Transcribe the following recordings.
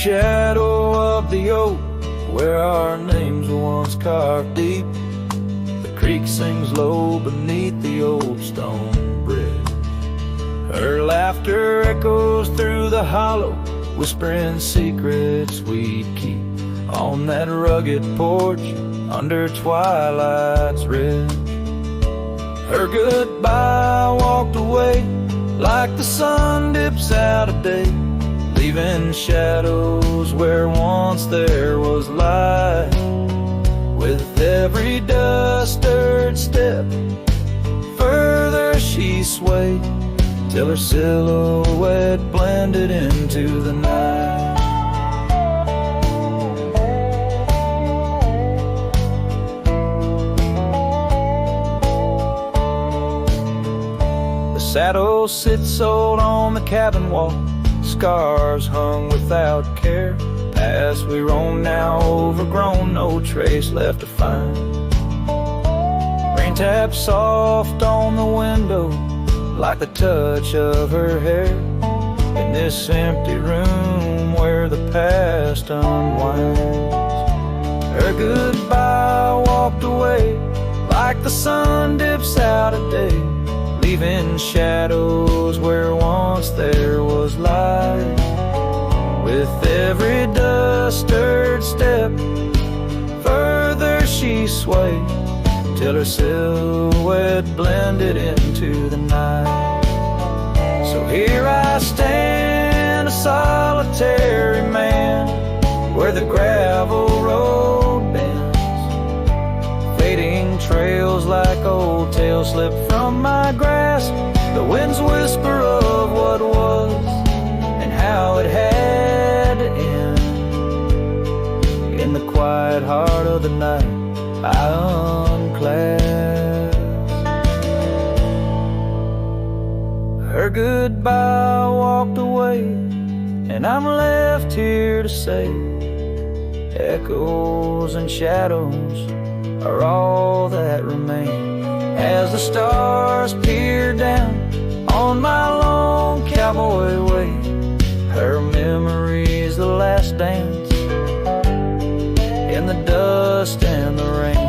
shadow of the oak where our names were once carved deep. The creek sings low beneath the old stone bridge. Her laughter echoes through the hollow, whispering secrets we'd keep on that rugged porch under twilight's red. Her goodbye walked away like the sun dips out of day, leaving shadows where once there was light. With every dust-stirred step, further she swayed, till her silhouette blended into the night. The saddle sits old on the cabin wall, scars hung without care. Past we roam now overgrown, no trace left to find. Rain taps soft on the window like the touch of her hair, in this empty room where the past unwinds. Her goodbye walked away like the sun dips out of day, leaving shadows where once there was light. With every dust-stirred step, further she swayed, till her silhouette blended into the night. So here I stand, a solitary man, where the gravel road bends, fading trails like old tales slip from my grasp. The wind's whisper of what was and how it had to end. In the quiet heart of the night, I unclasp. Her goodbye walked away, and I'm left here to say, echoes and shadows are all that remain, as the stars peer down on my long cowboy way. Her memory's the last dance in the dust and the rain.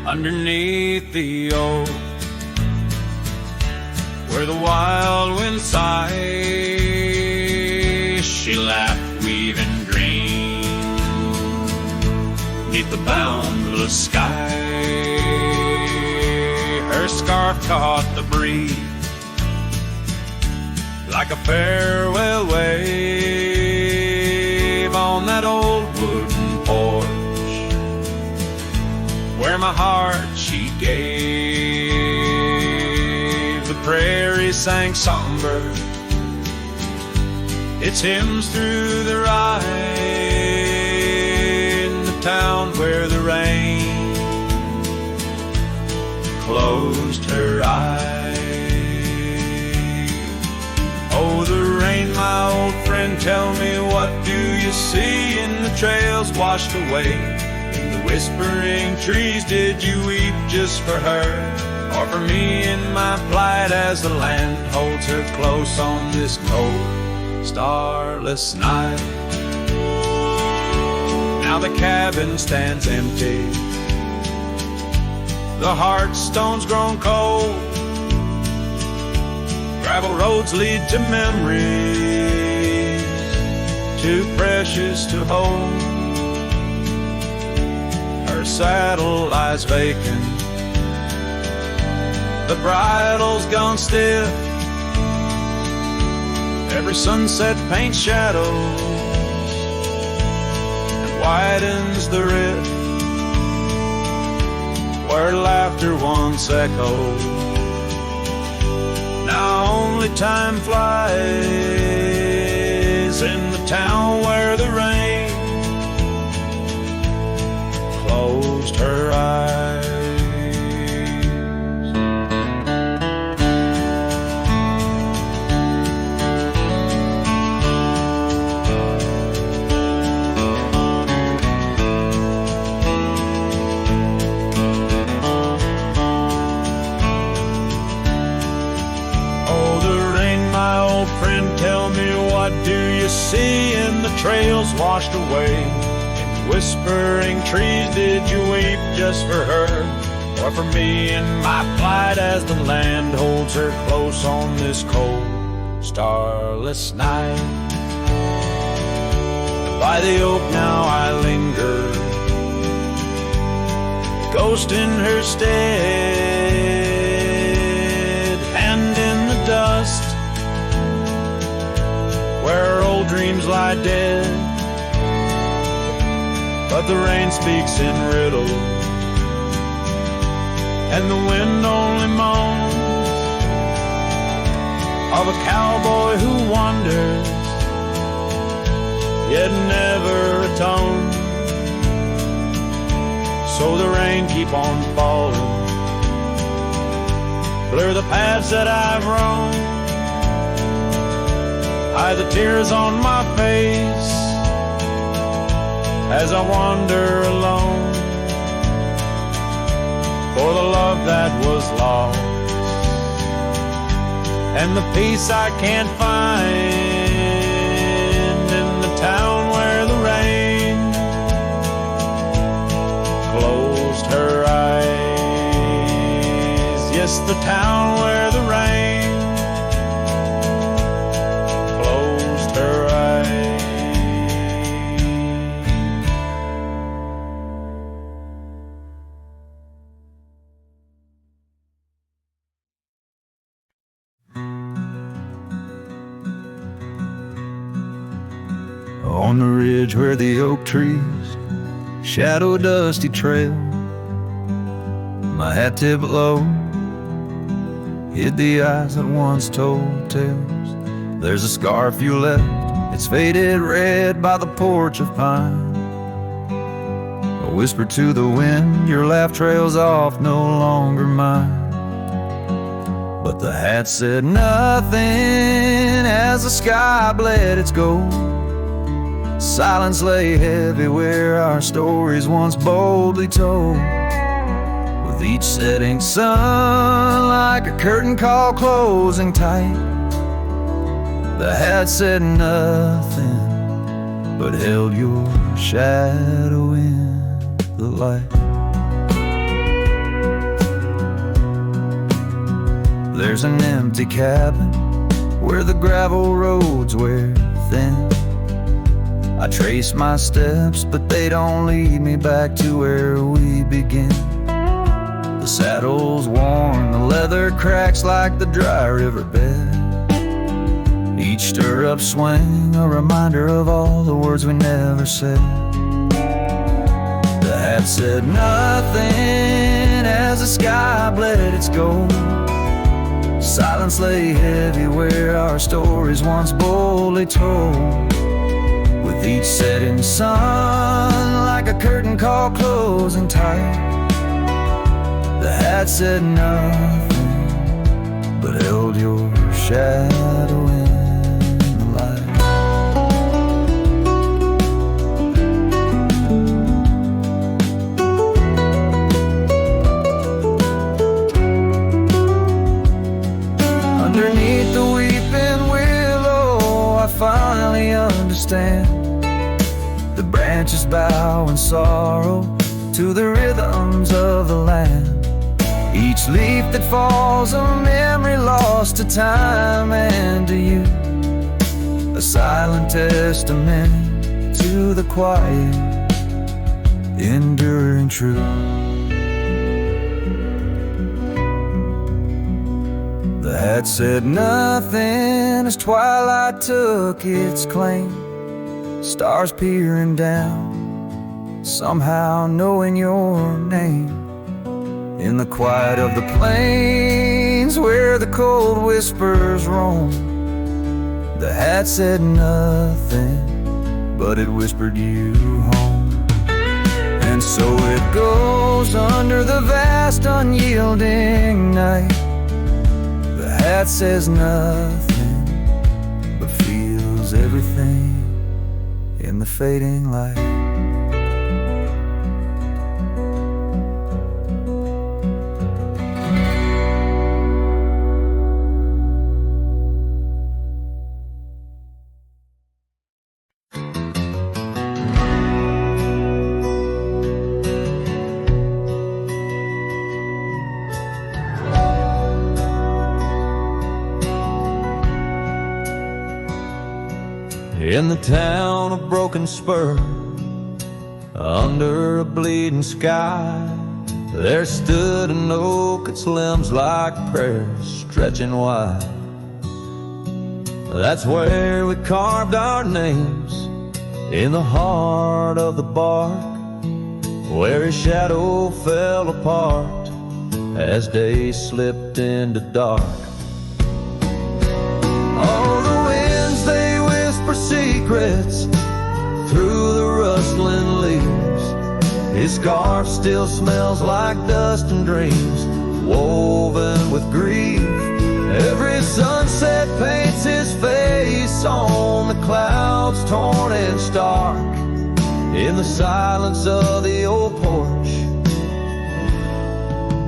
Underneath the oak, where the wild wind sighs, she laughed, weaving green, neath the boundless sky. Her scarf caught the breeze like a farewell wave on that old wooden porch, where my heart she gave. The prairie sang songbird its hymns through the rye, in the town where the rain closed her eyes. Oh, the rain, my old friend, tell me, what do you see in the trails washed away? Whispering trees, did you weep just for her, or for me in my plight, as the land holds her close on this cold, starless night? Now the cabin stands empty, the hearthstone's grown cold, gravel roads lead to memories too precious to hold. Her saddle lies vacant, the bridle's gone stiff, every sunset paints shadows and widens the rift where laughter once echoed. Now only time flies in the town where the rain closed her eyes. what do you see in the trails washed away? In whispering trees, did you weep just for her? Or for me in my plight as the land holds her close on this cold, starless night? By the oak now I linger, ghost in her stead, and in the dust where old dreams lie dead. But the rain speaks in riddles, and the wind only moans of a cowboy who wanders, yet never atones. So the rain keep on falling, blur the paths that I've roamed, hide the tears on my face as I wander alone for the love that was lost and the peace I can't find in the town where the rain closed her eyes. Yes, the town where the rain closed her eyes. On the ridge where the oak trees shadow a dusty trail, my hat tip low hid the eyes that once told tales. There's a scarf you left, it's faded red by the porch of pine. I whisper to the wind, your laugh trails off, no longer mine. But the hat said nothing as the sky bled its gold. Silence lay heavy where our stories once boldly told. With each setting sun like a curtain call closing tight, the hat said nothing but held your shadow in the light. There's an empty cabin where the gravel roads wear thin. I trace my steps, but they don't lead me back to where we begin. The saddle's worn, the leather cracks like the dry riverbed. Each stirrup swing, a reminder of all the words we never said. The hat said nothing as the sky bled its gold. Silence lay heavy where our stories once boldly told. With each setting sun like a curtain call closing tight, the hat said nothing but held your shadow in the light. Underneath the weeping willow, I finally understand. The branches bow in sorrow to the rhythms of the land. Each leaf that falls, a memory lost to time and to you, a silent testament to the quiet, enduring truth. The hat said nothing as twilight took its claim. Stars peering down, somehow knowing your name. In the quiet of the plains where the cold whispers roam, the hat said nothing, but it whispered you home. And so it goes under the vast unyielding night. The hat says nothing, but feels everything in the fading light. In the town of Broken Spur, under a bleeding sky, there stood an oak, its limbs like prayers stretching wide. That's where we carved our names, in the heart of the bark, where his shadow fell apart as day slipped into dark. Oh, the winds, they whisper secrets through the rustling leaves. His scarf still smells like dust and dreams, woven with grief. Every sunset paints his face on the clouds, torn and stark, in the silence of the old porch,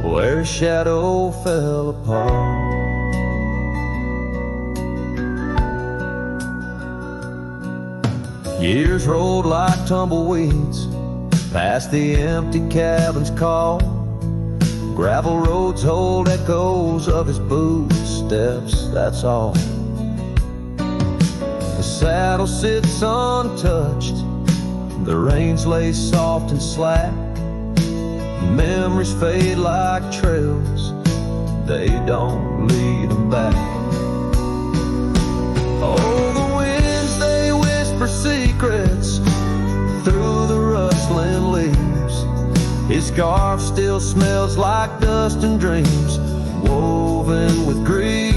where his shadow fell apart. Years rolled like tumbleweeds past the empty cabin's call. Gravel roads hold echoes of his footsteps, that's all. The saddle sits untouched, the reins lay soft and slack. Memories fade like trails, they don't lead them back. Oh, the winds, they whisper secrets through the rustling leaves. His scarf still smells like dust and dreams, woven with grief.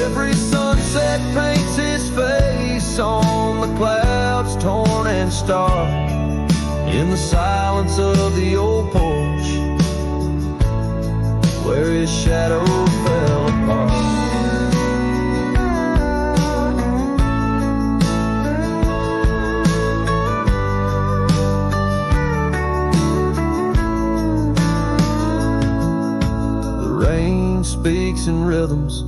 Every sunset paints his face on the clouds, torn and stark, in the silence of the old porch, where his shadow fell apart. Speaks in rhythms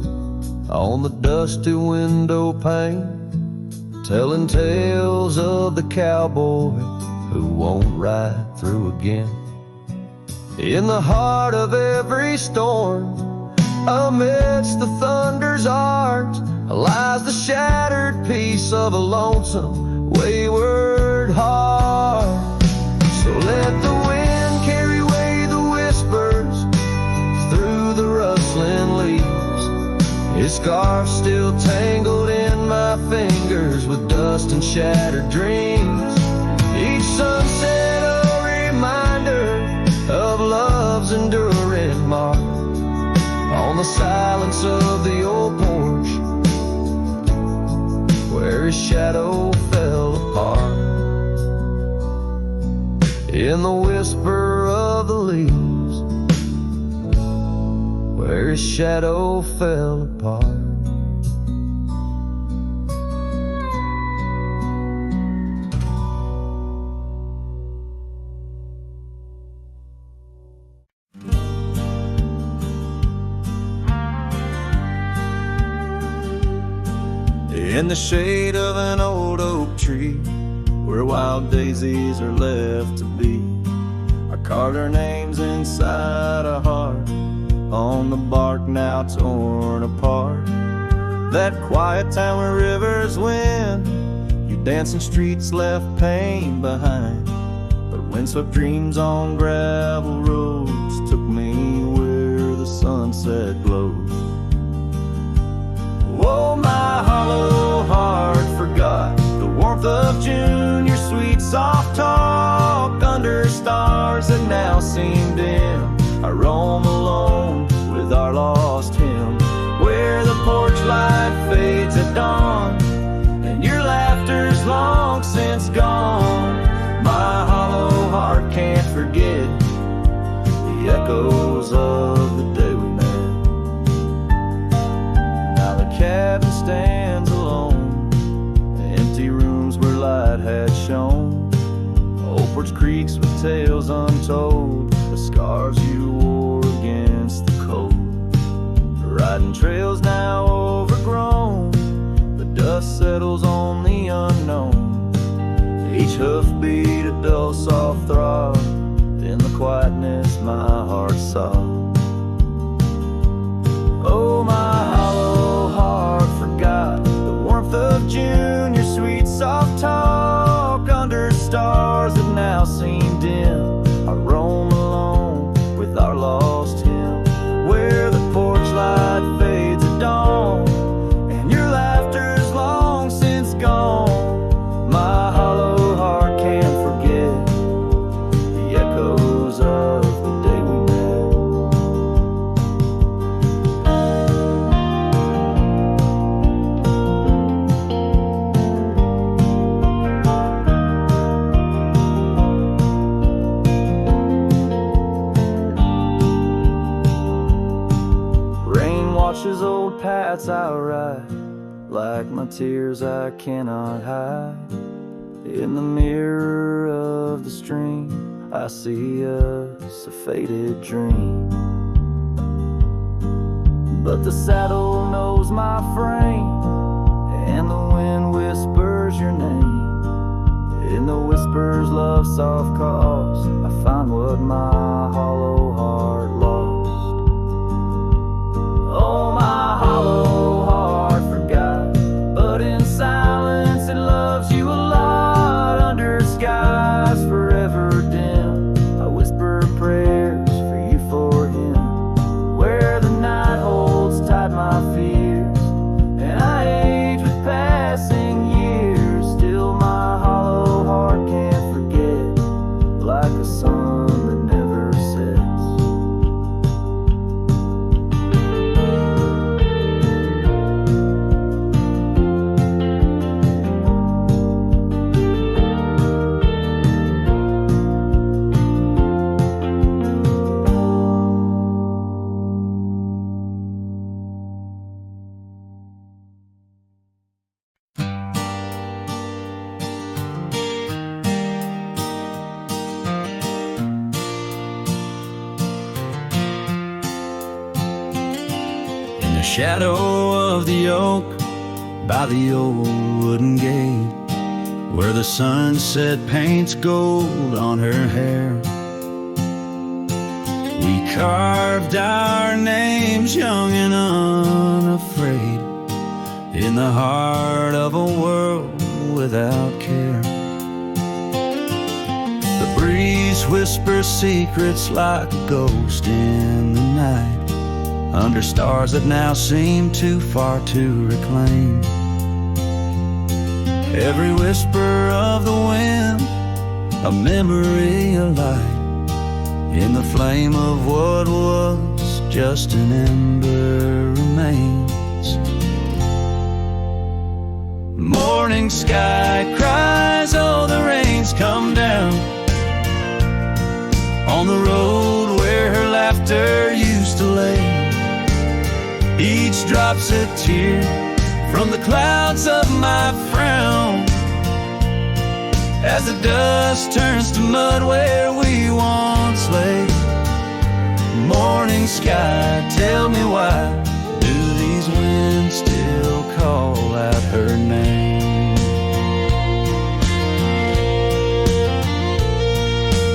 on the dusty window pane, telling tales of the cowboy who won't ride through again. In the heart of every storm, amidst the thunder's art, lies the shattered piece of a lonesome, wayward heart. So let the wind carry away the whispers through the rustling leaves. His scarf still tangled in my fingers with dust and shattered dreams. Each sunset a reminder of love's enduring mark on the silence of the old porch, where his shadow fell apart. In the whisper of the leaves, where his shadow fell apart. In the shade of an old oak tree, where wild daisies are left to be, I carved our names inside a heart on the bark now torn apart. That quiet town where rivers win, your dancing streets left pain behind, but windswept dreams on gravel roads took me where the sunset glows. Oh, my hollow heart forgot the warmth of June, your sweet soft talk under stars that now seem dim. I roam alone with our lost hymn, where the porch light fades at dawn and your laughter's long since gone. My hollow heart can't forget the echoes of the day we met. Now the cabin stands alone, the empty rooms where light had shone, old porch creaks with tales untold, the scars you wore against the cold. Riding trails now overgrown, the dust settles on the unknown. Each hoofbeat a dull soft throb, in the quietness my heart sobbed. Oh, my hollow heart forgot the warmth of June, your sweet washes old paths I ride, like my tears I cannot hide. In the mirror of the stream, I see us a faded dream. But the saddle knows my frame, and the wind whispers your name. In the whispers love soft calls, I find what my hollow heart lost. Oh, my hollow heart forgot, but in silence it loves you a lot. Under skies forever dim, I whisper prayers for you, for him. Where the night holds tight my fears, and I age with passing years. Still my hollow heart can't forget, like a sun that never sets. Shadow of the oak by the old wooden gate, where the sunset paints gold on her hair. We carved our names young and unafraid, in the heart of a world without care. The breeze whispers secrets like a ghost in the night, under stars that now seem too far to reclaim. Every whisper of the wind, a memory alight, in the flame of what was just an ember remains. Morning sky cries, oh, the rain's come down on the road where her laughter used to lay. Each drop's a tear from the clouds of my frown, as the dust turns to mud where we once lay. Morning sky, tell me why do these winds still call out her name?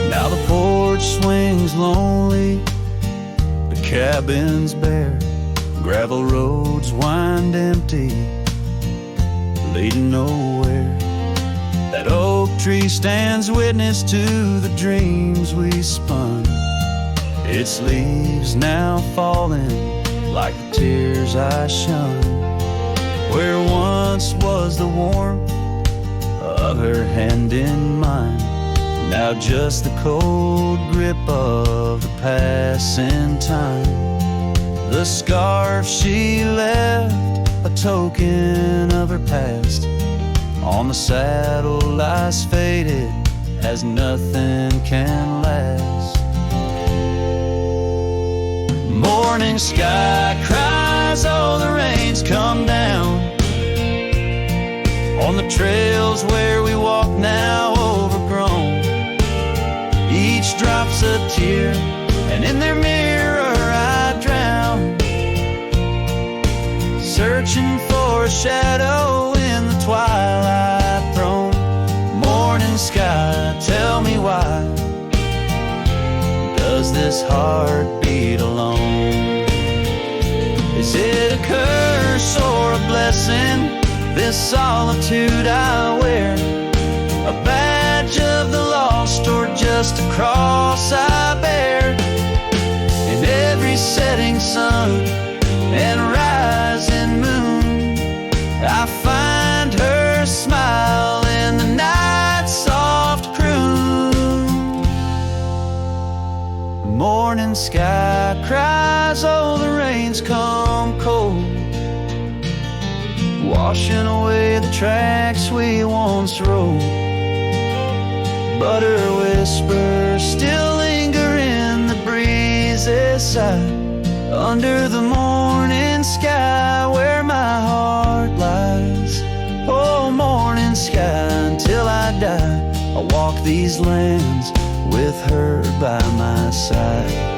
Now the porch swings lonely, the cabin's bare, gravel roads wind empty, leading nowhere. That oak tree stands witness to the dreams we spun, its leaves now falling like the tears I shun. Where once was the warmth of her hand in mine, now just the cold grip of the passing time. The scarf she left, a token of her past, on the saddle lies faded as nothing can last. Morning sky cries, oh, the rain's come down on the trails where we walk now overgrown. Each drop's a tear, and in their mirror I drown, searching for a shadow in the twilight throne. Morning sky, tell me why does this heart beat alone? Is it a curse or a blessing, this solitude I wear? A badge of the lost or just a cross I bear? In every setting sun and rising moon, I find her smile in the night's soft croon. Morning sky cries, oh, the rain's come cold, washing away the tracks we once rode. But her whispers still linger in the breeze's side, under the morning sky. these lands with her by my side.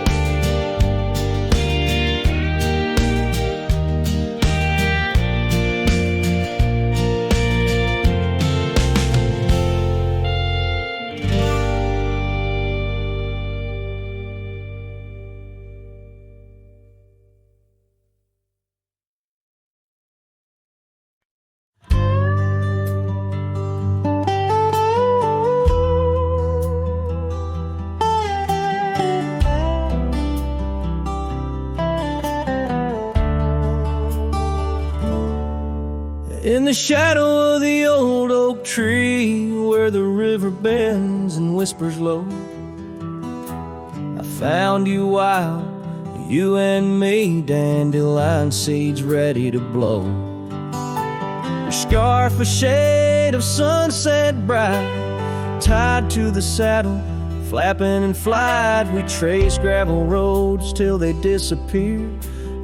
In the shadow of the old oak tree, where the river bends and whispers low, I found you wild, you and me, dandelion seeds ready to blow. Your scarf a shade of sunset bright, tied to the saddle, flapping in flight. We traced gravel roads till they disappeared.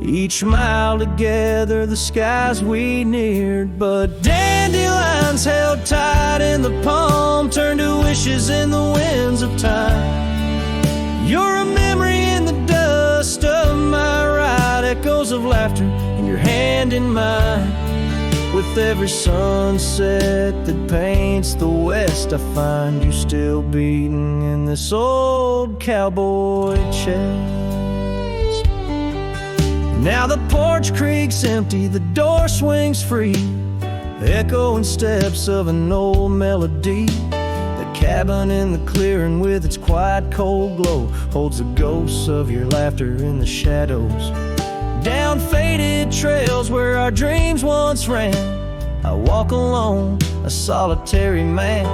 Each mile together the skies we neared, but dandelions held tight in the palm turned to wishes in the winds of time. You're a memory in the dust of my ride, echoes of laughter in your hand in mine. With every sunset that paints the west, I find you still beating in this old cowboy chest. Now the porch creaks empty, the door swings free, echoing steps of an old melody. The cabin in the clearing with its quiet cold glow holds the ghosts of your laughter in the shadows. Down faded trails where our dreams once ran, I walk alone, a solitary man,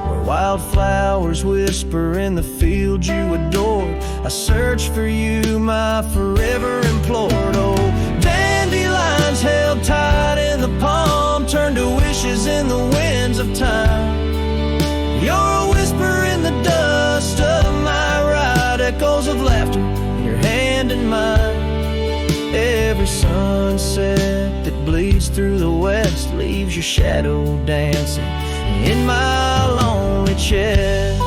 where wildflowers whisper in the fields you adored. I search for you, my forever implored. Oh, dandelions held tight in the palm turned to wishes in the winds of time. You're a whisper in the dust of my ride, echoes of laughter in your hand in mine. Every sunset that bleeds through the west leaves your shadow dancing in my lonely chest.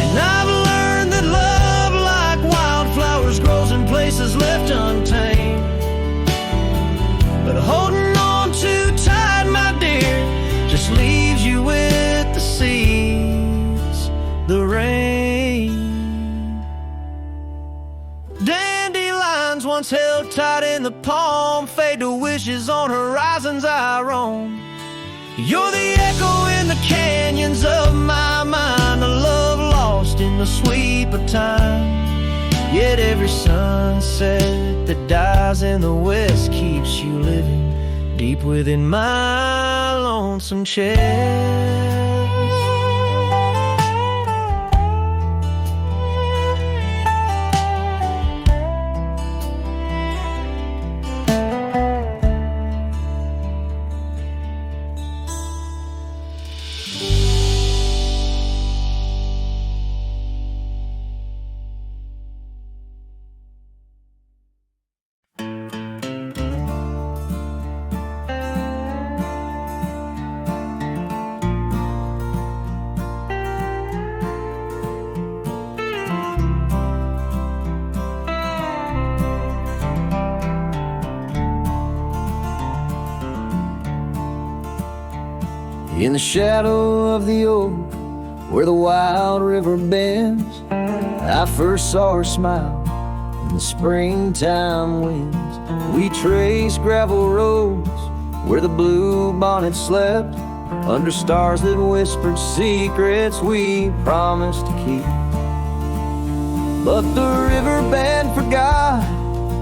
And I've learned that love, like wildflowers, grows in places left untamed. But holding on too tight, my dear, just leaves you with the seas, the rain. Dandelions once held tight in the palm fade to wishes on horizons I roam. You're the echo in the canyons of my mind, a love lost in the sweep of time. Yet every sunset that dies in the west keeps you living deep within my lonesome chest. In the shadow of the oak, where the wild river bends, I first saw her smile in the springtime winds. We traced gravel roads where the blue bonnet slept, under stars that whispered secrets we promised to keep. But the river band forgot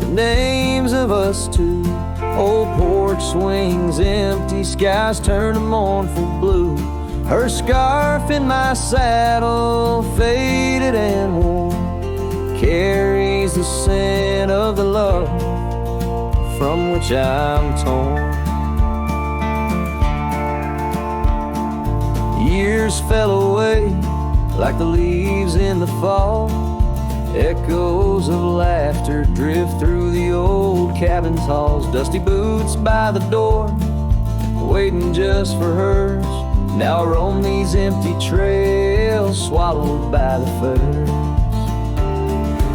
the names of us two. Old porch swings empty, skies turn to mournful blue. Her scarf in my saddle, faded and worn, carries the scent of the love from which I'm torn. Years fell away like the leaves in the fall. Echoes of laughter drift through the old cabin's halls. Dusty boots by the door, waiting just for hers. Now I roam these empty trails, swallowed by the firs.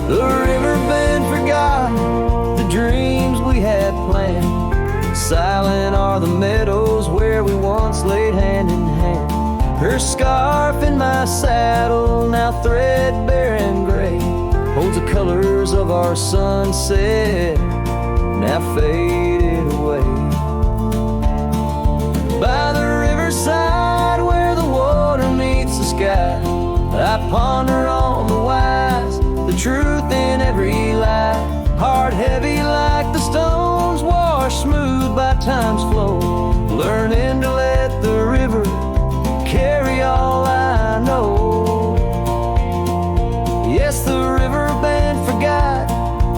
The river bend forgot the dreams we had planned. Silent are the meadows where we once laid hand in hand. Her scarf in my saddle, now threadbare and gray, holds the colors of our sunset, now faded away. By the riverside where the water meets the sky, I ponder on the wise, the truth in every lie. Heart heavy like the stones washed smooth by time's flow, learning to let the river carry all I know. Yes, the river band forgot,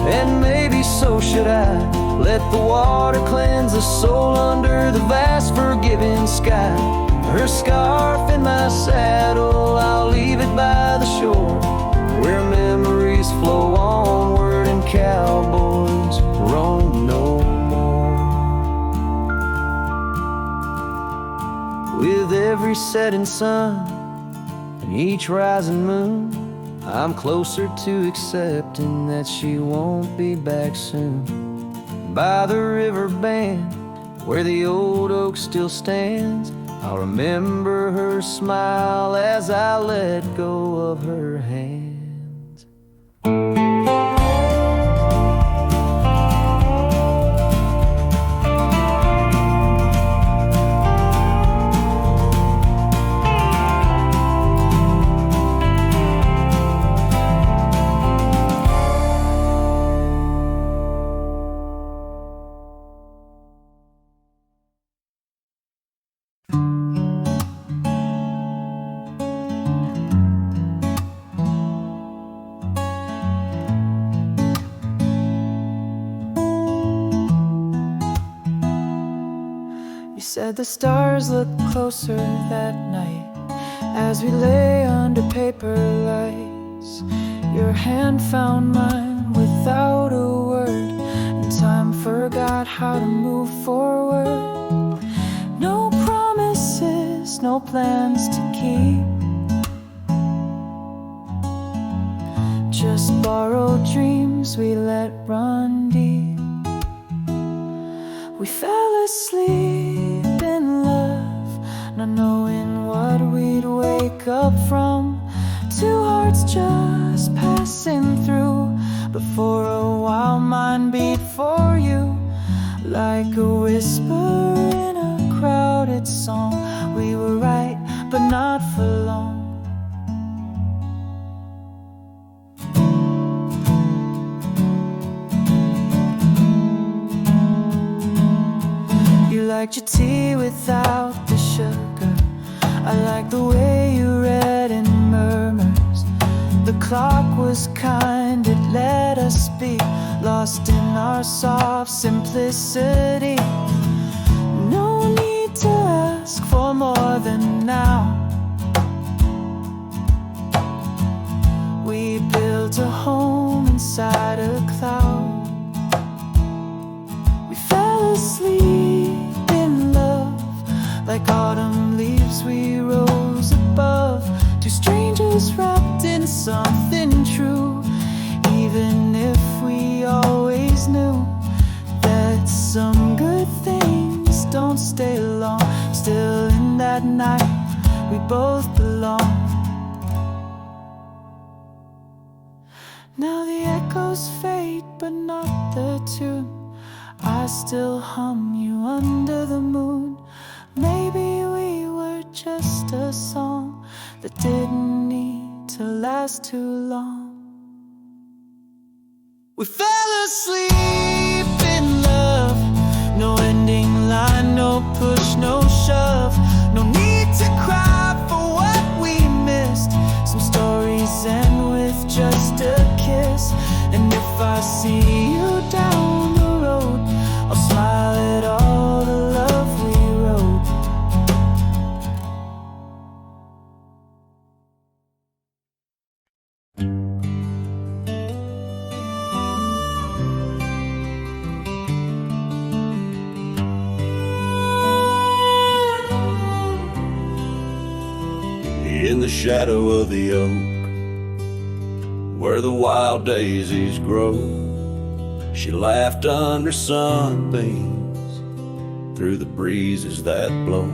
and maybe so should I. Let the water cleanse the soul under the vast forgiving sky. Her scarf in my saddle, I'll leave it by the shore, where memories flow onward and cowboys roam no more. With every setting sun and each rising moon, I'm closer to accepting that she won't be back soon. By the river bend, where the old oak still stands, I'll remember her smile as I let go of her hands. Said the stars looked closer that night as we lay under paper lights. Your hand found mine without a word, and time forgot how to move forward. No promises, no plans to keep, just borrowed dreams we let run deep. We fell asleep in love, not knowing what we'd wake up from. Two hearts just passing through, but for a while mine beat for you, like a whisper in a crowded song. We were right, but not for long. You liked your tea without the sugar. I like the way you read in murmurs. The clock was kind, it let us be lost in our soft simplicity. No need to ask for more than now. We built a home inside a cloud. We fell asleep in love, like autumn leaves we rose above. Two strangers wrapped in something true, even if we always knew that some good things don't stay long. Still in that night we both belong. Now the echoes fade, but not the tune. I still hum you under the moon. Maybe we were just a song that didn't need to last too long. We fell asleep in love, no ending line, no push, no shove. No need to cry for what we missed. Some stories end with just a kiss. And if I see you down the road, I'll smile at all the love we wrote. in the shadow of the oak, where the wild daisies grow. She laughed under sunbeams through the breezes that blow.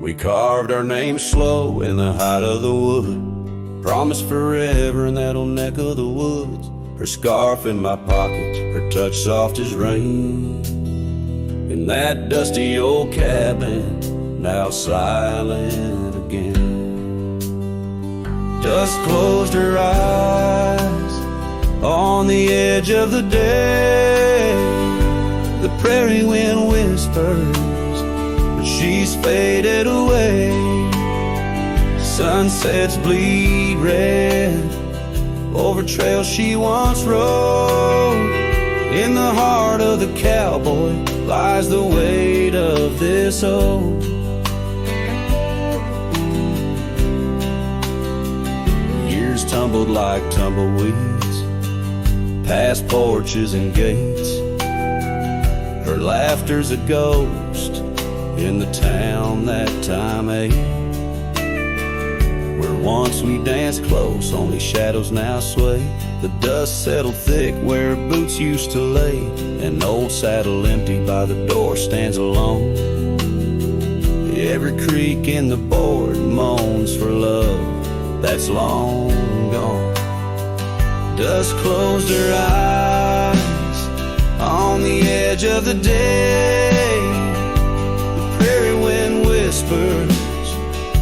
We carved our names slow in the height of the wood, promised forever in that old neck of the woods. Her scarf in my pocket, her touch soft as rain, in that dusty old cabin, now silent again. Dusk closed her eyes on the edge of the day. The prairie wind whispers, but she's faded away. Sunsets bleed red over trails she once rode. In the heart of the cowboy lies the weight of this old. Years tumbled like tumbleweeds past porches and gates. Her laughter's a ghost in the town that time ate, where once we danced close, only shadows now sway. The dust settled thick where boots used to lay. An old saddle empty by the door stands alone. Every creak in the board moans for love that's long gone. Dust closed her eyes on the edge of the day. The prairie wind whispers,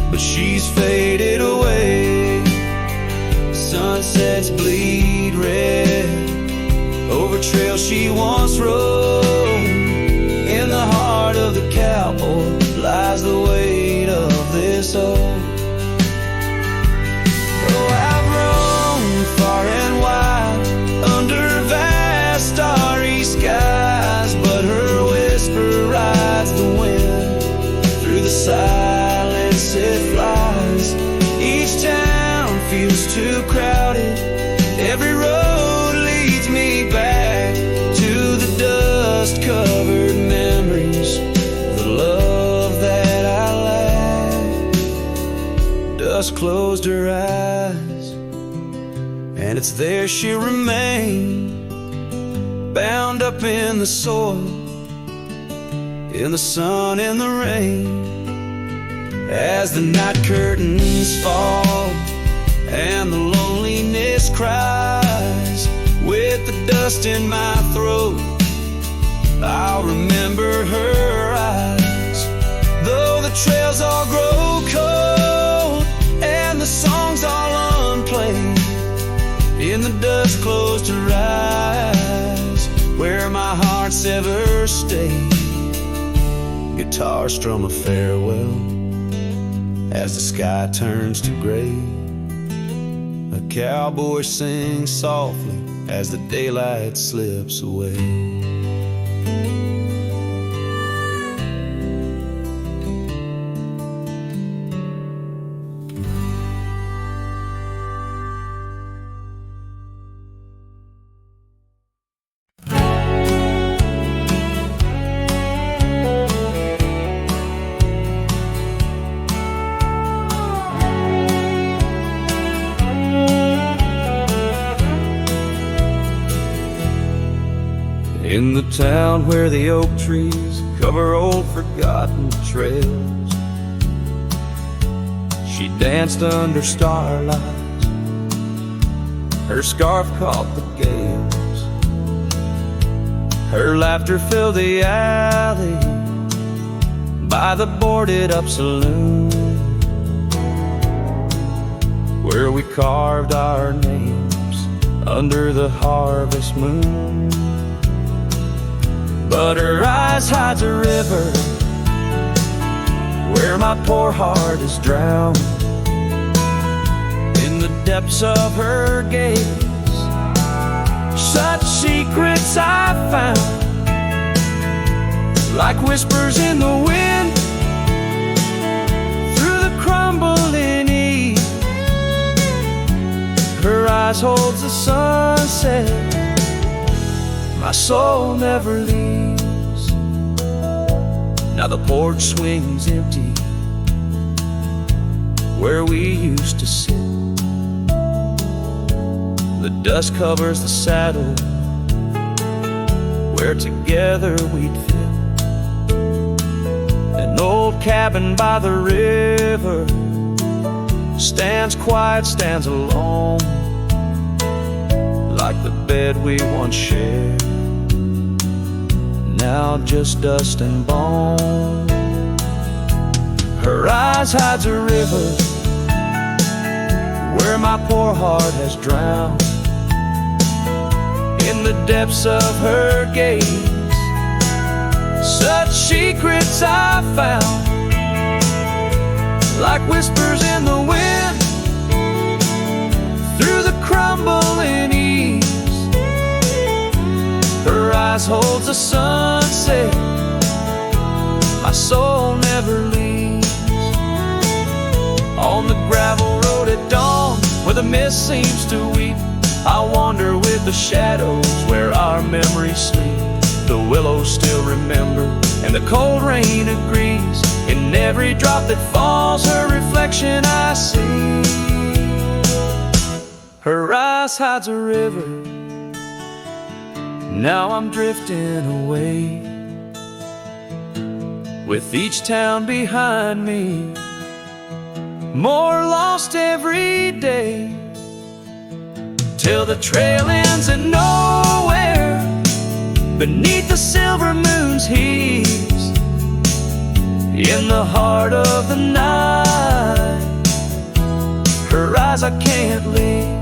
but she's faded away. Sunsets bleed red over trails she once rode. In the heart of the cowboy lies the weight of this old. Oh, I've roamed far and wide under vast starry skies, but her whisper rides the wind through the silence it flies. Each town feels too crowded, every road leads me back to the dust-covered memories of the love that I lacked. Dust closed her eyes, and it's there she'll remain, bound up in the soil, in the sun and the rain. As the night curtains fall and the loneliness cries, with the dust in my throat, I'll remember her eyes. Though the trails all grow cold and the songs all unplayed, in the dust closed her eyes, where my heart's ever stayed. Guitar strum a farewell as the sky turns to gray. A cowboy sings softly as the daylight slips away. In the town where the oak trees cover old forgotten trails, she danced under starlight, her scarf caught the gales. Her laughter filled the alley by the boarded up saloon, where we carved our names under the harvest moon. But her eyes hides a river where my poor heart is drowned. In the depths of her gaze, such secrets I found, like whispers in the wind through the crumbling eve. Her eyes holds the sunset, my soul never leaves. Now the porch swings empty where we used to sit. The dust covers the saddle where together we'd fit. An old cabin by the river stands quiet, stands alone, like the bed we once shared, now just dust and bone. Her eyes hides a river where my poor heart has drowned. In the depths of her gaze, such secrets I found, like whispers in the wind, through the crumbling eaves. Her eyes holds the sunset, my soul never leaves. On the gravel road at dawn, where the mist seems to weep, I wander with the shadows where our memories sleep. The willows still remember, and the cold rain agrees. In every drop that falls, her reflection I see. Her eyes hides a river, now I'm drifting away, with each town behind me, more lost every day, till the trail ends in nowhere, beneath the silver moon's heaves. In the heart of the night, her eyes I can't leave.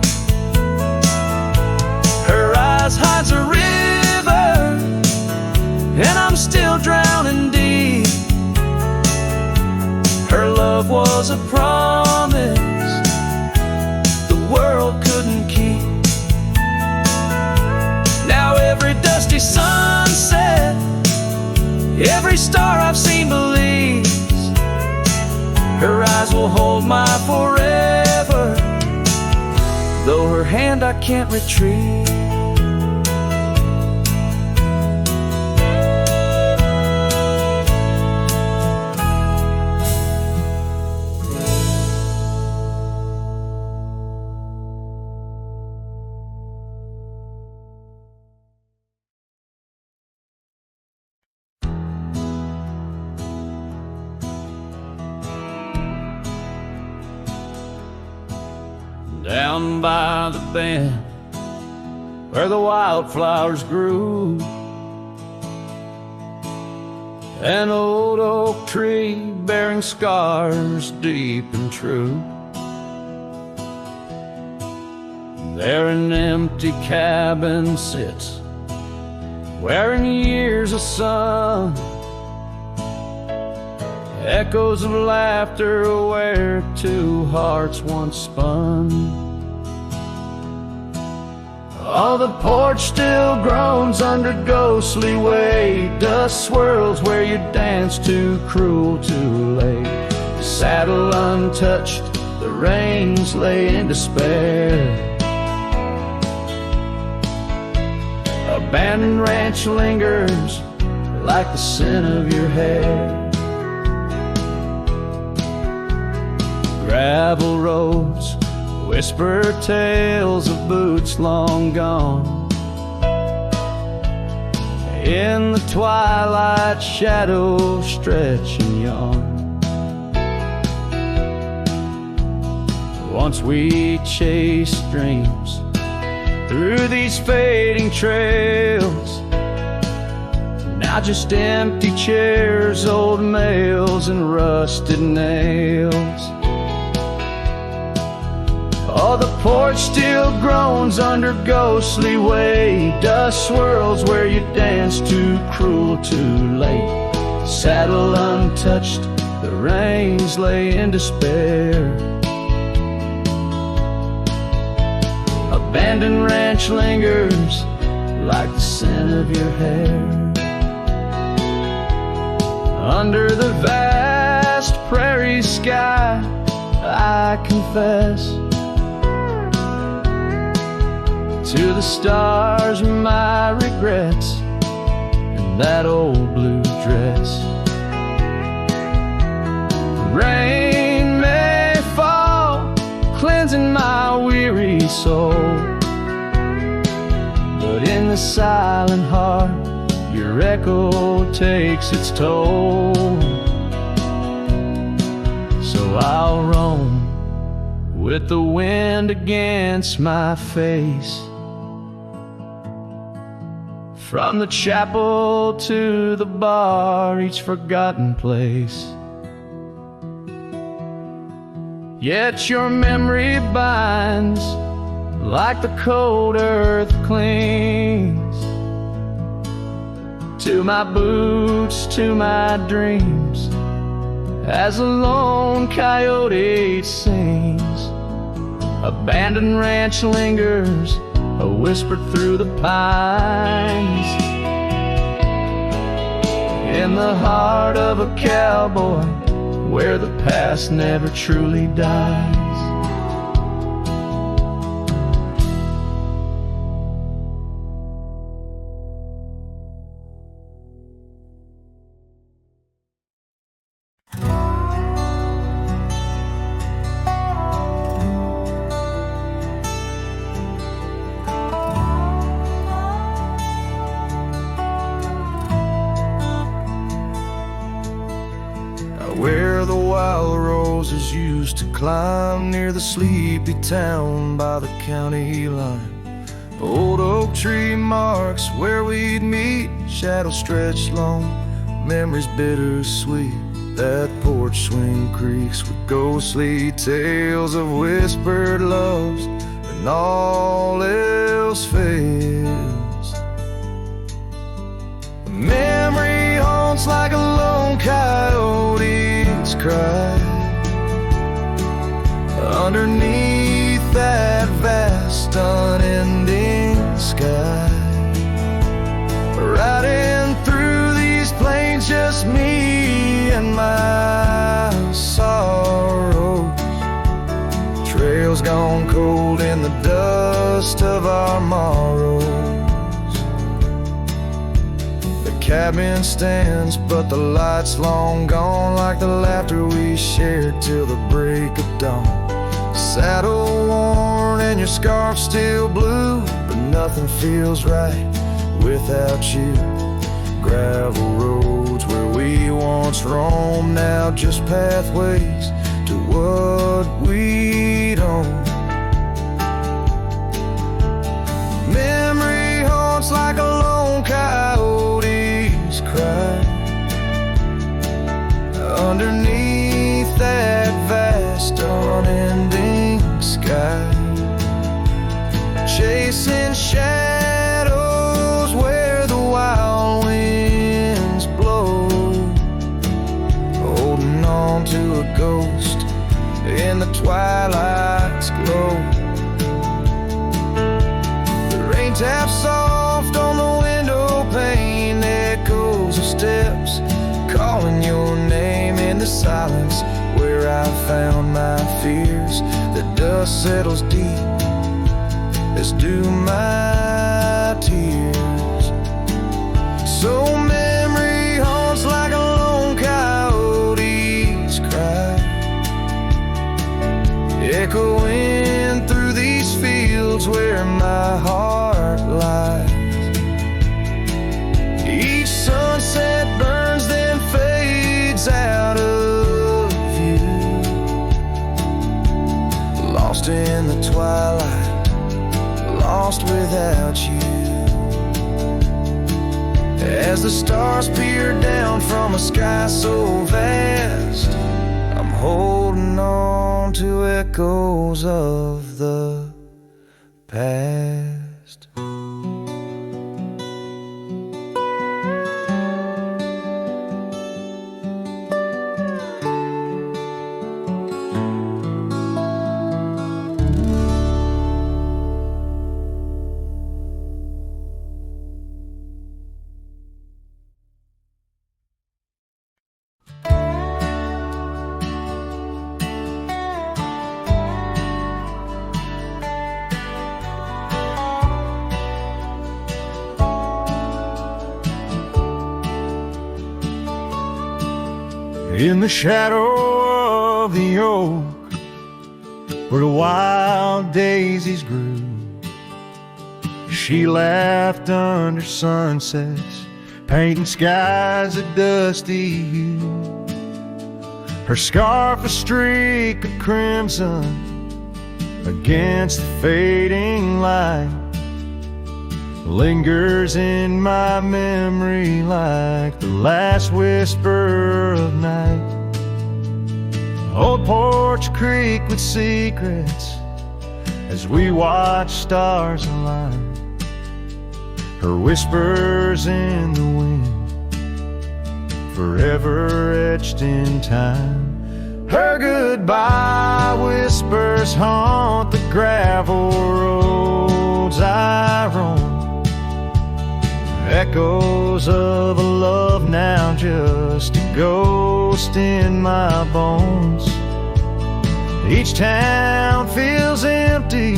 Her eyes hides a river, and I'm still drowning deep. Her love was a promise the world couldn't keep. Now every dusty sunset, every star I've seen believes her eyes will hold my forever, though her hand I can't retrieve. Down by the bend where the wildflowers grew, an old oak tree bearing scars deep and true. There an empty cabin sits, wearing years of sun, echoes of laughter where two hearts once spun. Oh, the porch still groans under ghostly weight, dust swirls where you danced too cruel, too late. The saddle untouched, the reins lay in despair. Abandoned ranch lingers like the scent of your hair. Gravel roads whisper tales of boots long gone. In the twilight, shadows stretch and yawn. Once we chased dreams through these fading trails, now just empty chairs, old mails, and rusted nails. Oh, the porch still groans under ghostly weight, dust swirls where you danced too cruel, too late. Saddle untouched, the reins lay in despair. Abandoned ranch lingers like the scent of your hair. Under the vast prairie sky, I confess to the stars my regrets and that old blue dress. Rain may fall soul. But in the silent heart, your echo takes its toll. So I'll roam with the wind against my face, from the chapel to the bar, each forgotten place. Yet your memory binds like the cold earth clings to my boots, to my dreams, as a lone coyote sings. Abandoned ranch lingers, a whisper through the pines, in the heart of a cowboy, where the past never truly dies. Where the wild roses used to climb, near the sleepy town by the county line. Old oak tree marks where we'd meet, shadows stretched long, memories bittersweet. That porch swing creaks with ghostly tales of whispered loves, and all else fails. Memory haunts like a lone coyote's cry underneath that vast unending sky. Riding through these plains, just me and my sorrows. Trails gone cold in the dust of our morrows. Cabin stands, but the light's long gone, like the laughter we shared till the break of dawn. Saddle worn and your scarf still blue, but nothing feels right without you. Gravel roads where we once roamed, now just pathways to what we'd own. Memory haunts like a lone coyote's cry underneath that vast unending sky, chasing shadows where the wild winds blow, holding on to a ghost in the twilight's glow. The rain taps soft on the window pane, echoes of steps calling your name in the silence where I found my fears. The dust settles deep, as do my tears. So memory haunts like a lone coyote's cry, echoing through these fields where my heart lies. Each sunset burns, then fades out of view, lost in the twilight, lost without you. As the stars peer down from a sky so vast, I'm holding on to echoes of the past. In the shadow of the oak, where the wild daisies grew. She laughed under sunsets, painting skies a dusty hue. Her scarf a streak of crimson against the fading light, lingers in my memory like the last whisper of night. Old Porch Creek with secrets as we watch stars align, her whispers in the wind, forever etched in time. Her goodbye whispers haunt the gravel roads I roam, echoes of a love now just a ghost in my bones. Each town feels empty,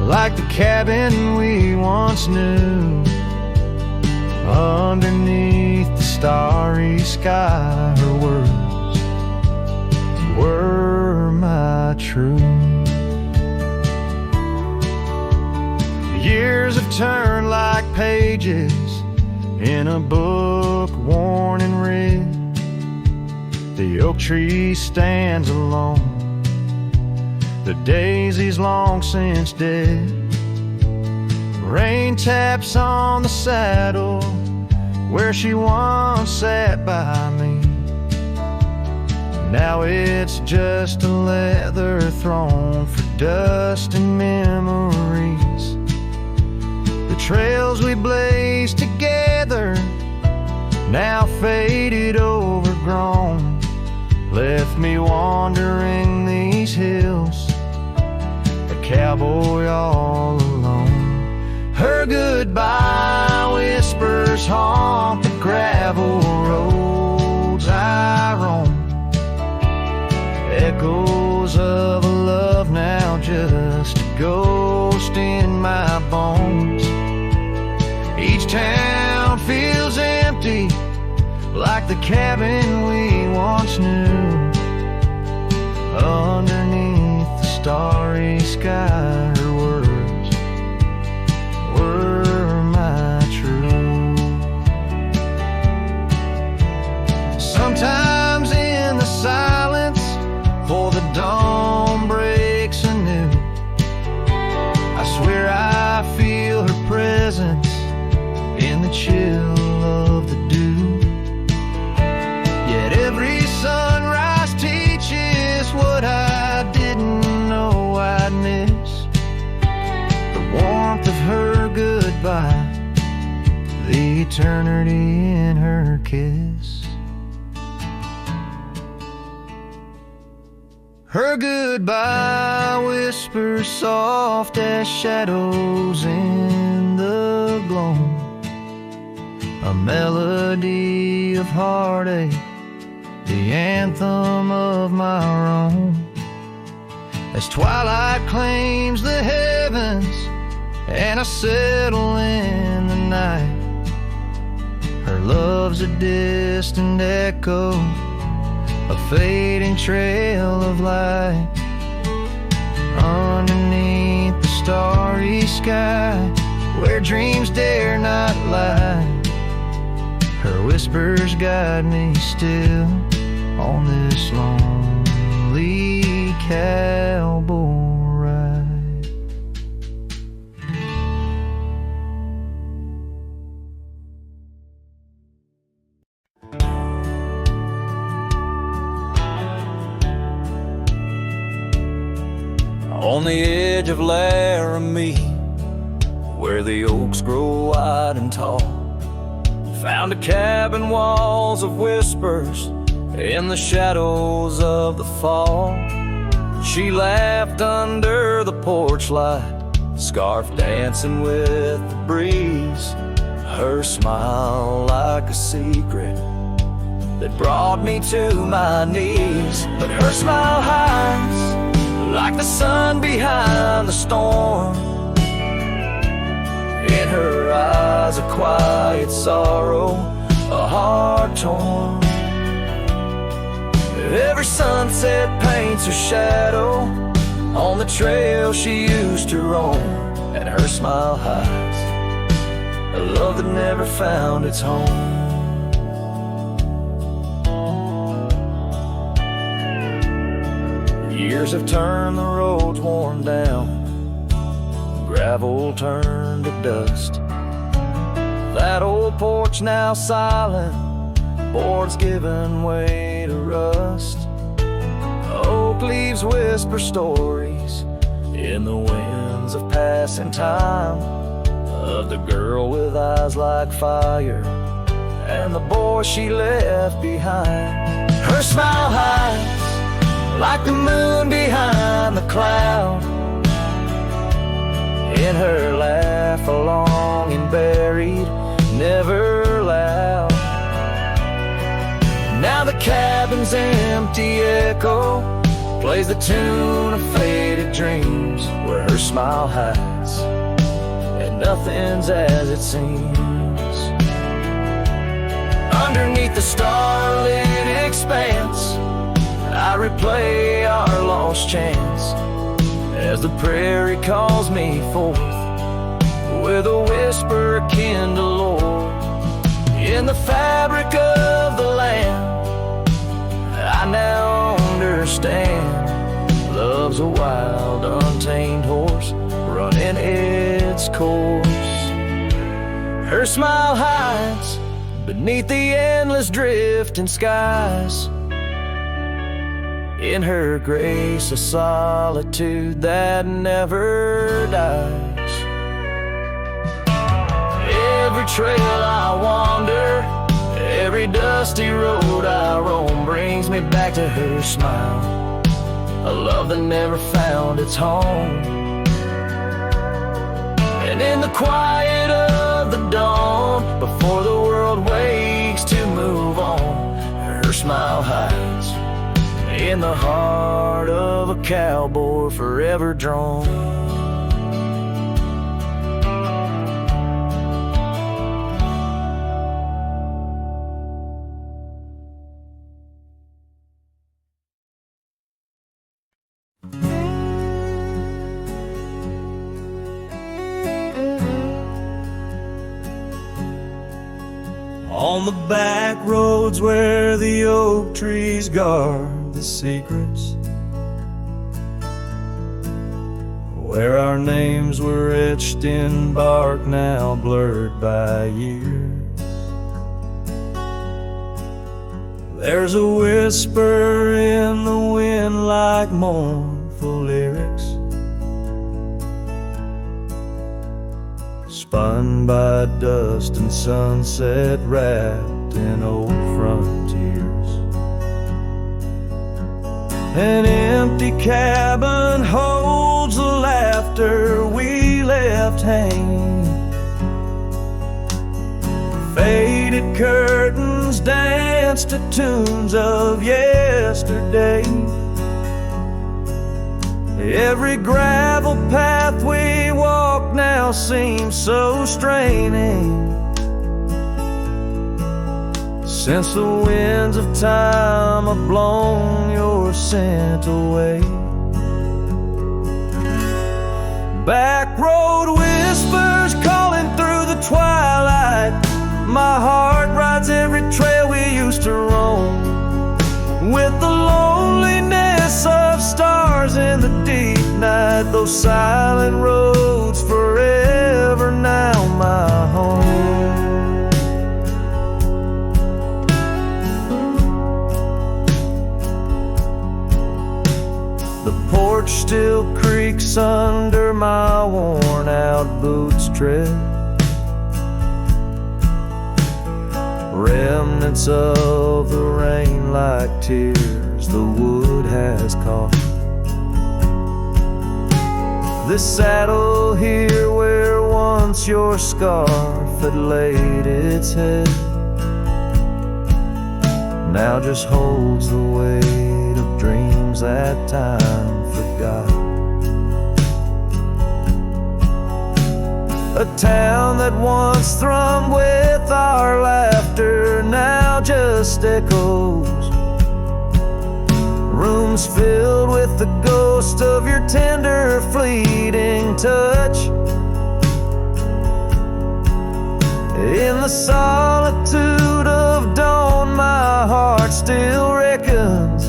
like the cabin we once knew. Underneath the starry sky, her words were my truth. Years have turned like pages in a book worn and read. The oak tree stands alone, the daisy's long since dead. Rain taps on the saddle where she once sat by me. Now it's just a leather throne for dust and memories. The trails we blazed together, now faded, overgrown, left me wandering these hills, a cowboy all alone. Her goodbye whispers haunt the gravel roads I roam, echoes of a love now just a ghost in my bones. Each town feels empty, like the cabin we once knew. Underneath the starry sky, her words were my truth. Sometimes in the silence, before the dawn breaks anew, I swear I feel her presence in the chill of the dew. Yet every sunrise teaches what I didn't know I'd miss. The warmth of her goodbye, the eternity in her kiss. Her goodbye whispers soft as shadows in the gloam, a melody of heartache, the anthem of my own. As twilight claims the heavens and I settle in the night, her love's a distant echo, a fading trail of light. Underneath the starry sky, where dreams dare not lie, her whispers guide me still on this lonely cowboy ride. On the edge of Laramie, where the oaks grow wide and tall, found a cabin, walls of whispers in the shadows of the fall. She laughed under the porch light, scarf dancing with the breeze, her smile like a secret that brought me to my knees. But her smile hides like the sun behind the storm. In her eyes a quiet sorrow, a heart torn. Every sunset paints her shadow on the trail she used to roam, and her smile hides a love that never found its home. Years have turned the roads worn down, gravel turned to dust. That old porch now silent, boards giving way to rust. Oak leaves whisper stories in the winds of passing time, of the girl with eyes like fire and the boy she left behind. Her smile hides like the moon behind the cloud. In her laugh, a longing buried, never loud. Now the cabin's empty echo plays the tune of faded dreams, where her smile hides and nothing's as it seems. Underneath the starlit expanse, I replay our lost chance as the prairie calls me forth with a whisper akin to lore. In the fabric of the land, I now understand love's a wild, untamed horse running its course. Her smile hides beneath the endless drifting skies. In her grace, a solitude that never dies. Every trail I wander, every dusty road I roam, brings me back to her smile, a love that never found its home. And in the quiet of the dawn, before the world wakes to move on, her smile hides in the heart of a cowboy forever drawn. On the back roads where the oak trees guard the secrets, where our names were etched in bark now blurred by years, there's a whisper in the wind like mournful lyrics, spun by dust and sunset, wrapped in old frontiers. An empty cabin holds the laughter we left hanging. Faded curtains dance to tunes of yesterday. Every gravel path we walk now seems so straining, since the winds of time have blown your scent away. Back road whispers calling through the twilight, my heart rides every trail we used to roam, with the loneliness of stars in the deep night, those silent roads forever now my home. The porch still creaks under my worn out boots tread, remnants of the rain like tears the wood has caught. This saddle here where once your scarf had laid its head, now just holds the weight of dreams that time forgot. A town that once thrummed with our laughter now just echoes, Rooms filled with the ghost of your tender, fleeting touch. In the solitude of dawn, my heart still reckons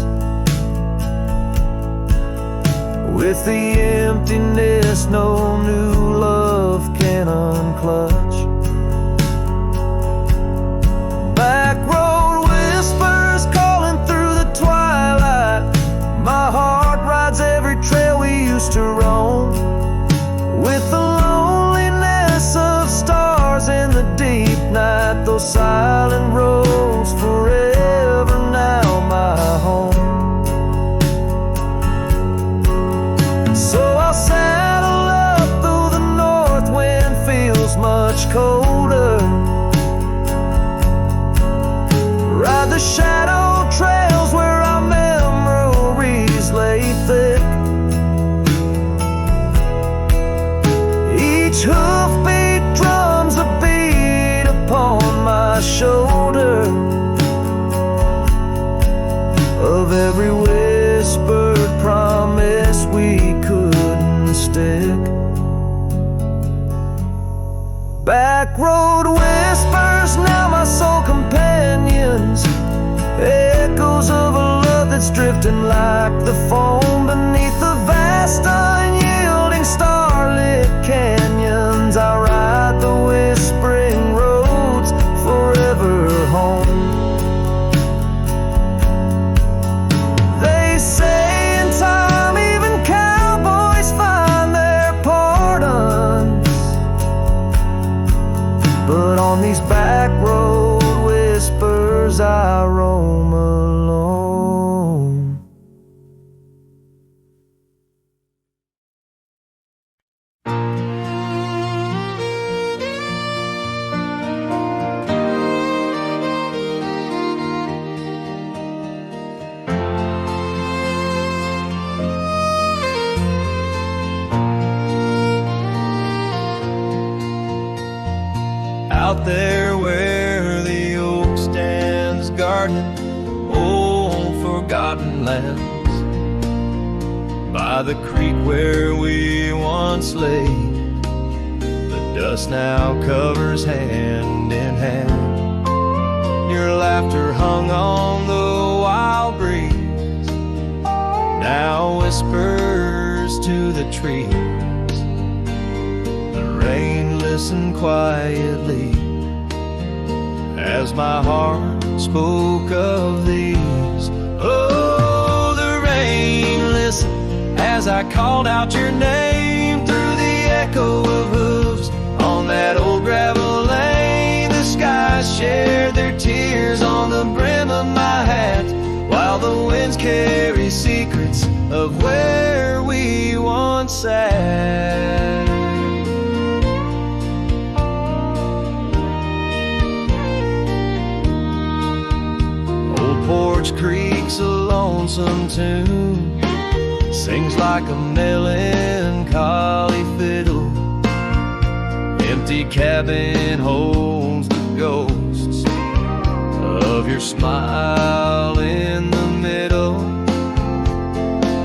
with the emptiness no new love can unclutch. Back road whispers calling through the twilight. My heart rides every trail we used to roam, with the loneliness of stars in the deep night. Those silent roads forever now my home. So I'll saddle up though the north wind feels much colder. Ride the shadow trails where our memories lay thick. Each hoofbeat drums a beat upon my shoulder of every whispered promise we couldn't stick. Back road whispers, now my soul companions, echoes of a love that's drifting like the foam beneath the vast unyielding starlit canyons. I ride the whispering roads forever home. They say in time even cowboys find their pardons, but on these back road whispers I roam alone. Out there where the oak stands guarding old forgotten lands, by the creek where we once lay, the dust now covers hand in hand. Your laughter hung on the wild breeze, now whispers to the trees. The rain listened quietly as my heart spoke of these. Oh, the rain listened as I called out your name through the echo of hooves on that old gravel lane. The skies shared their tears on the brim of my hat, while the winds carry secrets of where we once sat. Porch Creek's a lonesome tune, sings like a melancholy fiddle. Empty cabin holds the ghosts of your smile in the middle.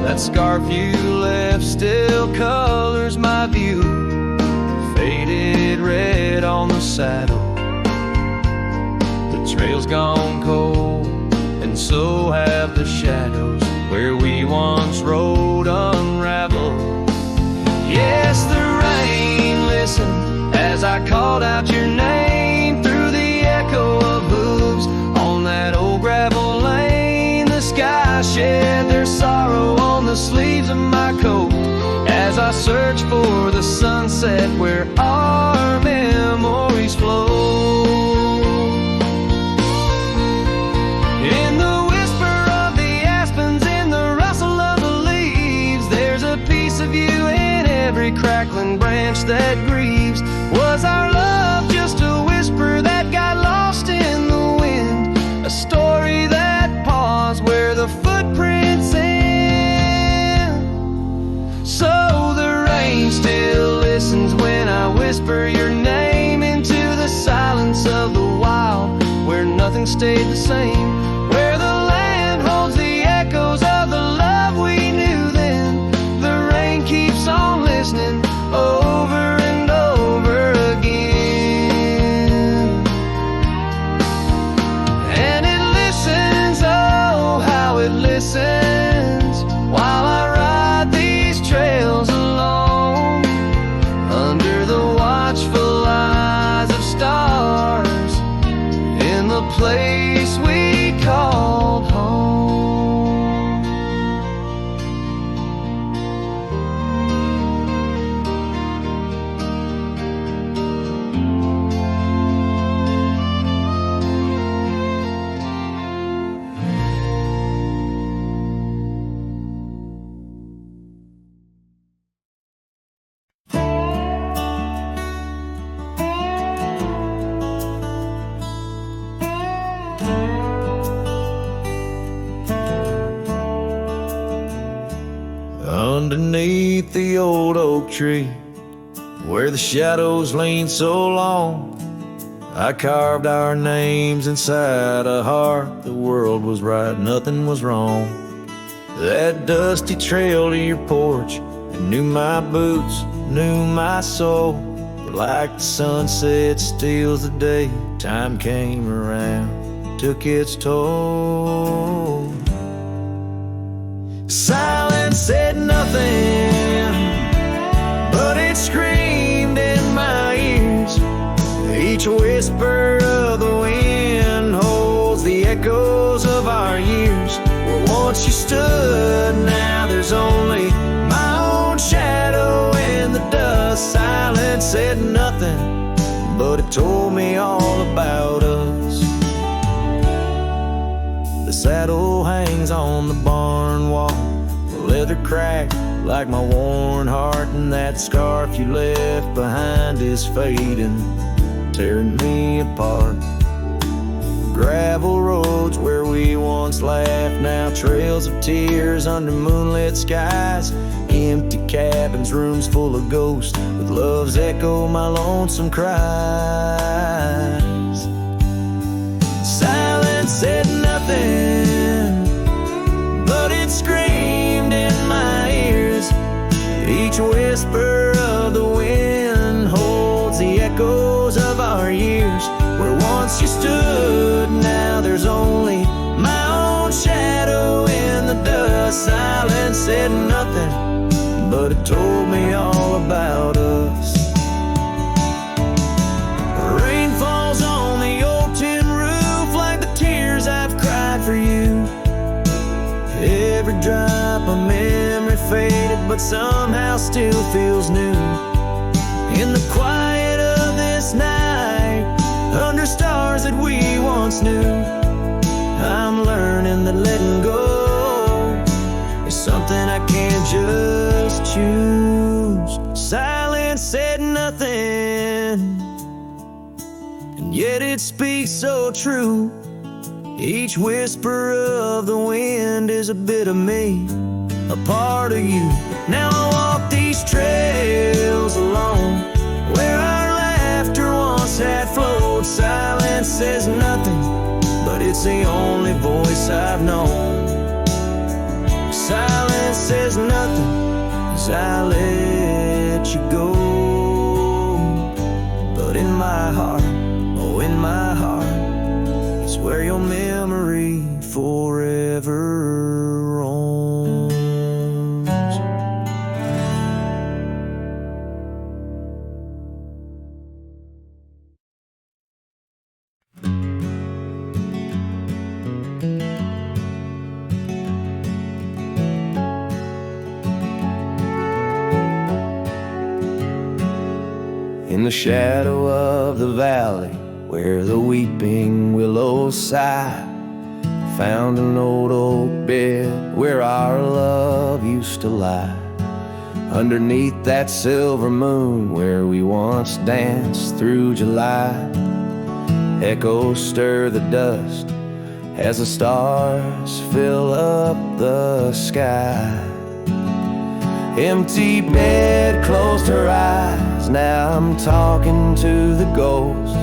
That scarf you left still colors my view, faded red on the saddle. The trail's gone cold, and so have the shadows where we once rode unraveled. Yes, the rain listened as I called out your name through the echo of hooves on that old gravel lane. The sky shed their sorrow on the sleeves of my coat as I search for the sunset where our memories flow. In the whisper of the aspens, in the rustle of the leaves, there's a piece of you in every crackling branch that grieves. Was our love just a whisper that got lost in the wind? A story that paused where the footprints end? So the rain still listens when I whisper your name into the silence of the wild, where nothing stayed the same, where the land holds the echoes of the the old oak tree where the shadows lean so long. I carved our names inside a heart. The world was right, nothing was wrong. That dusty trail to your porch, it knew my boots, knew my soul. But like the sunset steals the day, time came around, took its toll. Silence said nothing, but it screamed in my ears. Each whisper of the wind holds the echoes of our years. Where once you stood, now there's only my own shadow in the dust. Silence said nothing, but it told me all about us. The saddle hangs on the barn wall, the leather cracked like my worn heart, and that scarf you left behind is fading, tearing me apart. Gravel roads where we once laughed, now trails of tears under moonlit skies. Empty cabins, rooms full of ghosts, with love's echo, my lonesome cries. Silence said nothing, but it screamed in my ears. Each whisper of the wind holds the echoes of our years. Where once you stood, now there's only my own shadow in the dust. Silence said nothing, but it told me all about us. Rain falls on the old tin roof like the tears I've cried for you. Every drop of memory faded, but somehow still feels new. In the quiet of this night, under stars that we once knew, I'm learning that letting go is something I can't just choose. Silence said nothing, and yet it speaks so true. Each whisper of the wind is a bit of me, a part of you. Now I walk these trails alone, where our laughter once had flowed. Silence says nothing, but it's the only voice I've known. Silence says nothing as I let you go. But in my heart, oh in my heart, it's where your memory forever roams. In the shadow of the valley, where the weeping willows sigh, found an old oak bed where our love used to lie. Underneath that silver moon where we once danced through July, echoes stir the dust as the stars fill up the sky. Empty bed closed her eyes, now I'm talking to the ghosts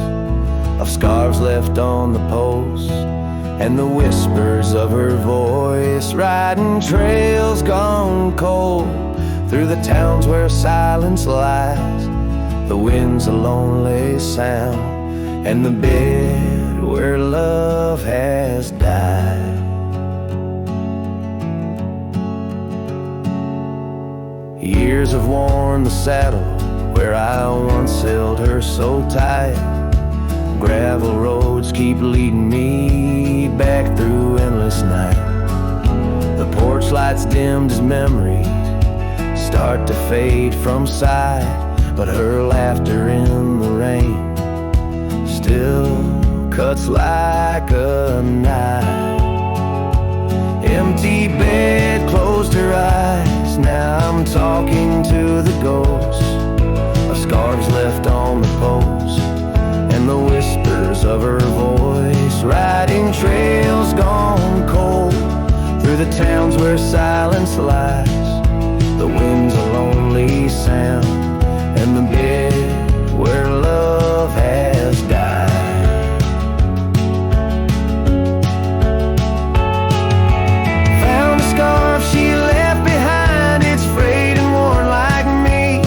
of scarves left on the post, and the whispers of her voice, riding trails gone cold through the towns where silence lies. The wind's a lonely sound, and the bed where love has died. Years have worn the saddle where I once held her so tight. Gravel roads keep leading me back through endless night. The porch lights dimmed as memories start to fade from sight, but her laughter in the rain still cuts like a knife. Empty bed closed her eyes, now I'm talking to the ghosts of scarves left on the post, and the whispers of her voice, riding trails gone cold through the towns where silence lies. The wind's a lonely only sound, and the bed where love has died. Found a scarf she left behind, it's frayed and worn like me.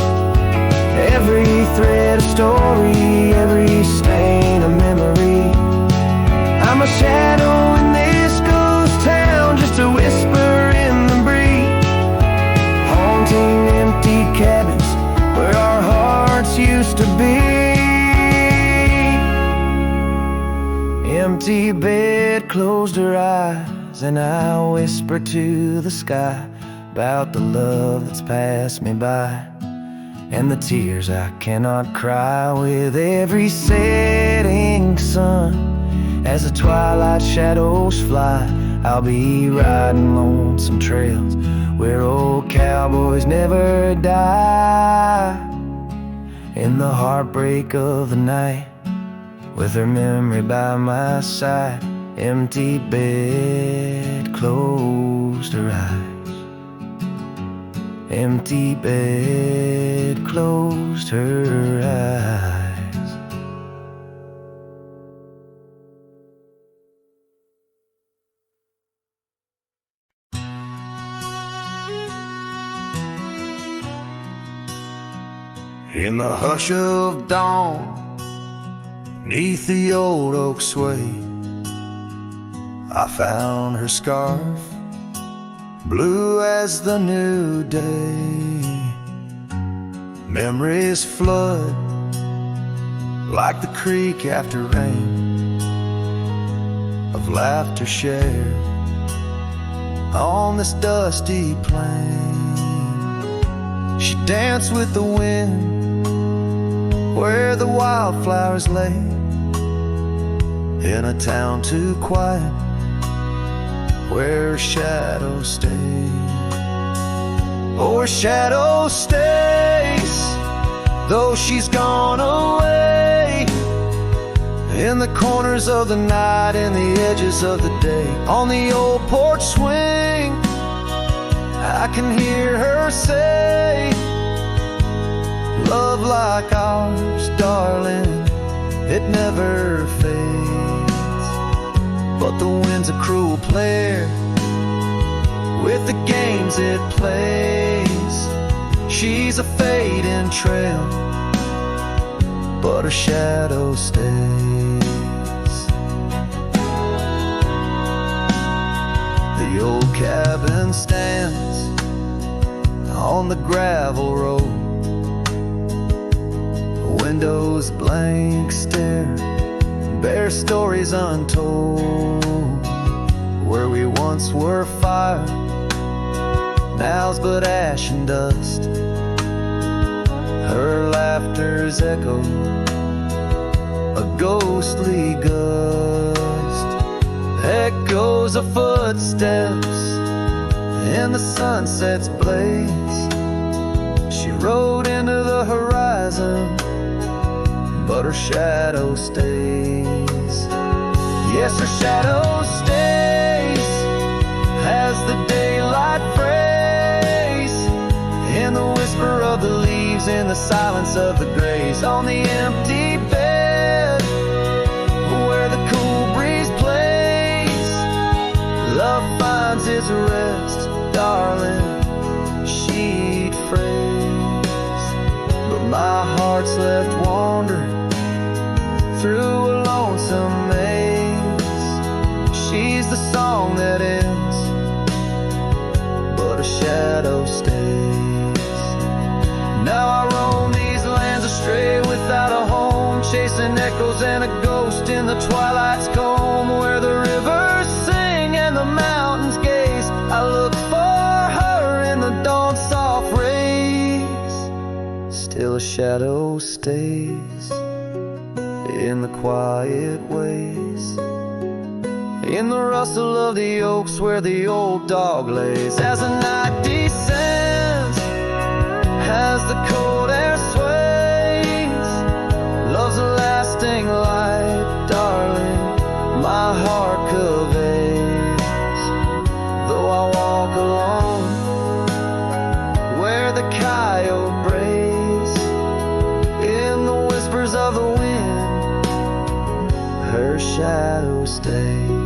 Every thread a story, every stain a memory. I'm a shadow in this ghost town, just a whisper in the breeze, haunting empty cabins where our hearts used to be. Empty bed closed her eyes, and I whisper to the sky about the love that's passed me by, and the tears I cannot cry. With every setting sun, as the twilight shadows fly, I'll be riding lonesome trails where old cowboys never die. In the heartbreak of the night, with her memory by my side, empty bed closed her eyes. Empty bed closed her eyes. In the hush of dawn, 'neath the old oak sway, I found her scarf, blue as the new day. Memories flood like the creek after rain, of laughter shared on this dusty plain. She danced with the wind where the wildflowers lay, in a town too quiet where her shadow stays. Oh, her shadow stays, though she's gone away, in the corners of the night, in the edges of the day. On the old porch swing, I can hear her say, love like ours, darling, it never fades. But the wind's a cruel player with the games it plays. She's a fading trail, but her shadow stays. The old cabin stands on the gravel road, windows blank stare, bare stories untold. Where we once were fire, now's but ash and dust. Her laughter's echo, a ghostly gust. Echoes of footsteps in the sunset's blaze. She rode into the horizon, but her shadow stays. Yes, her shadow stays as the daylight frays, in the whisper of the leaves, in the silence of the grays. On the empty bed where the cool breeze plays, love finds its rest, darling, she'd phrase. But my heart's left wandering through a lonesome maze. She's the song that ends, but a shadow stays. Now I roam these lands astray without a home, chasing echoes and a ghost in the twilight's comb, where the rivers sing and the mountains gaze. I look for her in the dawn's soft rays. Still a shadow stays in the quiet ways, in the rustle of the oaks where the old dog lays. As the night descends, as the cold air sways, love's a lasting light, darling, my heart conveys. Though I walk alone where the coyote her shadow stay.